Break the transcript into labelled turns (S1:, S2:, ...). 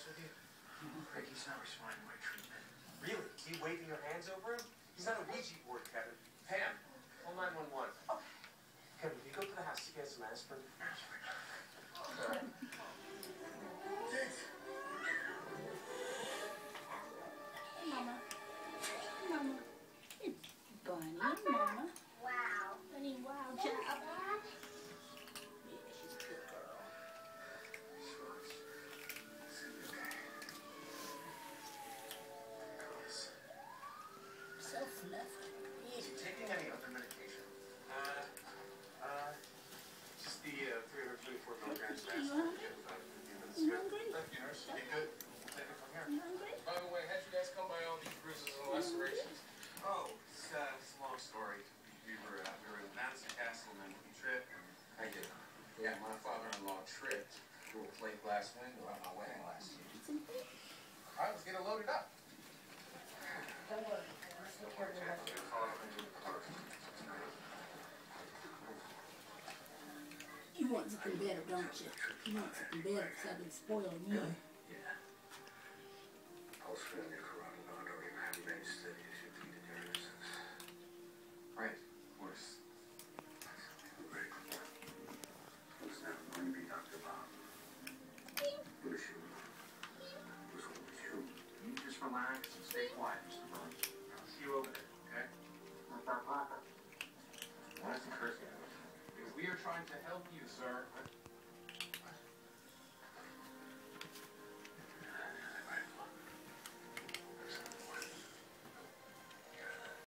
S1: with you? Craig, he's not responding to my treatment. Really? Keep waving your hands over him? He's not a Ouija board, Kevin. Pam, call 911. Oh. Kevin, can you go to the house to get some aspirin? Okay.
S2: Mama. Mama. It's Bunny, Mama.
S3: Wow.
S2: Bunny, wow, job.
S1: Taking any other medication? Just the 324 milligrams of aspirin.
S2: You hungry?
S1: Thank you, nurse. You good? We'll take it from here.
S2: You hungry?
S1: By the way, how'd you guys come by all these bruises and lacerations? Oh, it's a long story. We were in Manx Castle and then we tripped. I get it. Yeah, my father-in-law tripped through a plate glass window at my wedding last year. I was getting loaded up.
S2: You want something better, don't you? You want something better because I've been spoiling you.
S1: Yeah. Post-failure carotid artery remains steady as you pleaded your innocence. Right, of course. Rick, it's never going to be Dr. Bob. It was you. It was always you. You just relax and stay quiet, Mr. Bob. I'll see you over there, okay? Why is he cursing at us? Because we are trying to help you, sir.